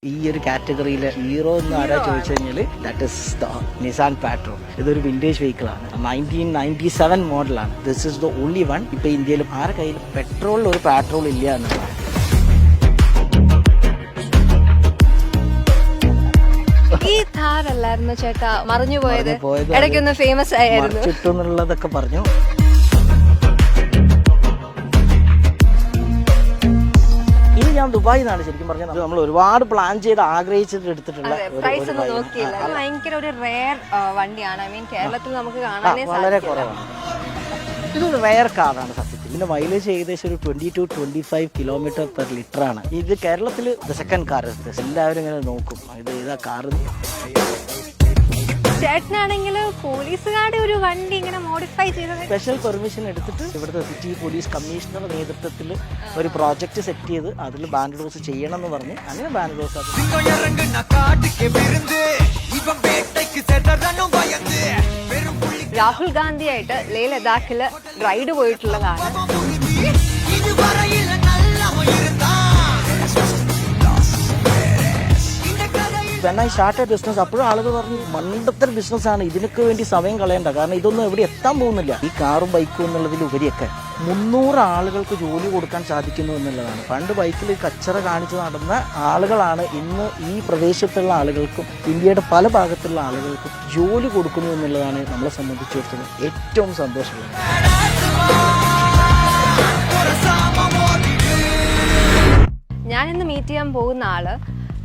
ഈ ഒരു കാറ്റഗറിയിൽ ഹീറോ എന്ന് ആരാ ചോദിച്ചു കഴിഞ്ഞാൽ that is the Nissan Patrol. ഇതൊരു വിന്റേജ് വെഹിക്കിൾ ആണ്, 1997 മോഡലാണ്. This is the only one ഇപ്പൊ ഇന്ത്യയിൽ ആരുടെ കയ്യിൽ പെട്രോളിൽ ഒരു പാട്രോൾ ഇല്ല എന്നുള്ളതാണ്. ഈ ഥാർ അല്ലായിരുന്നു ചേട്ടാ മറിഞ്ഞു പോയത്, ഇടയ്ക്കൊന്ന് ഫേമസ് ആയിരുന്നു ചുറ്റുന്നുള്ളതൊക്കെ പറഞ്ഞു. ഇനി ഞാൻ ദുബായിൽ നിന്നാണ് ശരിക്കും പറഞ്ഞത്. നമ്മൾ ഒരുപാട് പ്ലാൻ ചെയ്ത് ആഗ്രഹിച്ചിട്ട് എടുത്തിട്ടുള്ള പ്രൈസ് ഒന്നും നോക്കിയില്ല. ഭയങ്കര ഒരു റെയർ വണ്ടിയാണ്. ഐ മീൻ കേരളത്തിൽ നമുക്ക് കാണാനേ വളരെ കുറവാണ്. ഇതൊരു റെയർ കാറാണ് സത്യത്തിൽ. ഇതിന്റെ മൈലേജ് ഏകദേശം ഒരു 20 to 25 കിലോമീറ്റർ പെർ ലിറ്റർ ആണ്. ഇത് കേരളത്തിൽ സെക്കൻഡ് കാർ. എല്ലാവരും ഇങ്ങനെ നോക്കും ഇത് ഏതാ കാറ്. ചേട്ടനാണെങ്കിൽ പോലീസുകാരുടെ ഒരു വണ്ടി ഇങ്ങനെ മോഡിഫൈ ചെയ്തത് സ്പെഷ്യൽ പെർമിഷൻ എടുത്തിട്ട് ഇവിടുത്തെ സിറ്റി പോലീസ് കമ്മീഷണറുടെ നേതൃത്വത്തിൽ ഒരു പ്രോജക്റ്റ് സെറ്റ് ചെയ്ത് അതിൽ ബാൻഡ് ഡോസ് ചെയ്യണം എന്ന് പറഞ്ഞ് അങ്ങനെ ബാൻഡ് ഡോസ് രാഹുൽ ഗാന്ധിയായിട്ട് ലേ ലഡാക്കില് റൈഡ് പോയിട്ടുള്ളതാണ്. when I started ബിസിനസ് അപ്പോഴും ആളുകൾ പറഞ്ഞു മണ്ടത്തര ബിസിനസ്സാണ്, ഇതിനൊക്കെ വേണ്ടി സമയം കളയണ്ട, കാരണം ഇതൊന്നും എവിടെ എത്താൻ പോകുന്നില്ല. ഈ കാറും ബൈക്കും എന്നുള്ളതിലുപരിയൊക്കെ 300 ആളുകൾക്ക് ജോലി കൊടുക്കാൻ സാധിക്കുന്നു എന്നുള്ളതാണ്. പണ്ട് ബൈക്കിൽ കച്ചറ കാണിച്ച് നടന്ന ആളുകളാണ് ഇന്ന് ഈ പ്രദേശത്തുള്ള ആളുകൾക്കും ഇന്ത്യയുടെ പല ഭാഗത്തുള്ള ആളുകൾക്കും ജോലി കൊടുക്കുന്നു എന്നുള്ളതാണ് നമ്മളെ സംബന്ധിച്ചിടത്തോളം ഏറ്റവും സന്തോഷമുള്ളത്. ഞാനിന്ന് മീറ്റ് ചെയ്യാൻ പോകുന്ന ആള്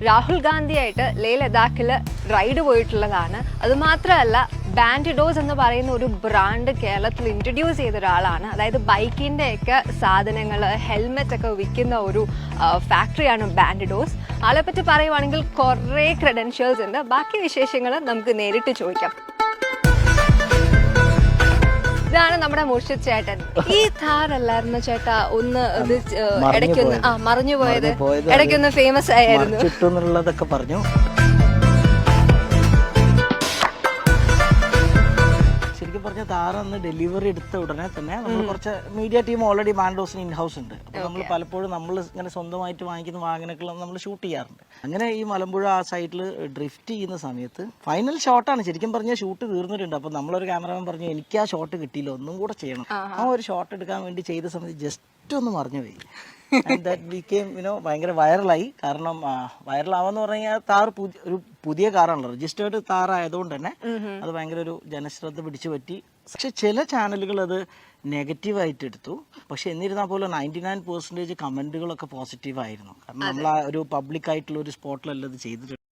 രാഹുൽ ഗാന്ധിയായിട്ട് ലേ ലഡാക്കില് റൈഡ് പോയിട്ടുള്ളതാണ്. അതുമാത്രമല്ല ബാൻഡിഡോസ് എന്ന് പറയുന്ന ഒരു ബ്രാൻഡ് കേരളത്തിൽ ഇൻട്രൊഡ്യൂസ് ചെയ്ത ഒരാളാണ്. അതായത് ബൈക്കിൻ്റെ ഒക്കെ സാധനങ്ങൾ, ഹെൽമെറ്റ് ഒക്കെ വിൽക്കുന്ന ഒരു ഫാക്ടറിയാണ് ബാൻഡിഡോസ്. ആളെപ്പറ്റി പറയുവാണെങ്കിൽ കുറേ ക്രെഡൻഷ്യൽസ് ഉണ്ട്. ബാക്കി വിശേഷങ്ങൾ നമുക്ക് നേരിട്ട് ചോദിക്കാം. ഇതാണ് നമ്മുടെ മുർഷിദ് ചേട്ടൻ. ഈ ഥാർ അല്ലായിരുന്നു ചേട്ടാ ഒന്ന് ഇത് ഇടയ്ക്കൊന്ന് മറിഞ്ഞു പോയത്, ഇടയ്ക്കൊന്ന് ഫേമസ് ആയിരുന്നു ചുറ്റുന്നുള്ളതൊക്കെ പറഞ്ഞു. ശരിക്കും പറഞ്ഞ താറന്ന് ഡെലിവറി എടുത്ത ഉടനെ തന്നെ നമ്മൾ കുറച്ച് മീഡിയ ടീം ഓൾറെഡി ബാൻഡോസിന് ഇൻ ഹൗസ് ഉണ്ട്. അപ്പോൾ നമ്മൾ പലപ്പോഴും നമ്മൾ ഇങ്ങനെ സ്വന്തമായിട്ട് വാങ്ങിക്കുന്ന വാഹനങ്ങളെല്ലാം നമ്മൾ ഷൂട്ട് ചെയ്യാറുണ്ട്. അങ്ങനെ ഈ മലമ്പുഴ ആ സൈഡിൽ ഡ്രിഫ്റ്റ് ചെയ്യുന്ന സമയത്ത് ഫൈനൽ ഷോട്ടാണ് ശരിക്കും പറഞ്ഞാൽ ഷൂട്ട് തീർന്നിട്ടുണ്ട്. അപ്പോൾ നമ്മളൊരു ക്യാമറമാൻ പറഞ്ഞു എനിക്ക് ആ ഷോട്ട് കിട്ടിയില്ല, ഒന്നും കൂടെ ചെയ്യണം. ആ ഒരു ഷോട്ട് എടുക്കാൻ വേണ്ടി ചെയ്ത സമയത്ത് ജസ്റ്റ് ഒന്ന് മറിഞ്ഞു പോയി. ദാറ്റ് ബിക്കേം ഭയങ്കര വൈറലായി. കാരണം വൈറലാവാന്ന് പറഞ്ഞു കഴിഞ്ഞാൽ താർ ഒരു പുതിയ കാറാണല്ലോ, രജിസ്റ്റേർഡ് താർ ആയതുകൊണ്ട് തന്നെ അത് ഭയങ്കര ഒരു ജനശ്രദ്ധ പിടിച്ചു പറ്റി. പക്ഷെ ചില ചാനലുകൾ അത് നെഗറ്റീവായിട്ട് എടുത്തു. പക്ഷെ എന്നിരുന്നാൽ പോലും 99% കമന്റുകളൊക്കെ പോസിറ്റീവായിരുന്നു. കാരണം നമ്മൾ ആ ഒരു പബ്ലിക് ആയിട്ടുള്ള ഒരു സ്പോട്ടിലല്ല ഇത് ചെയ്തിട്ടുണ്ട്.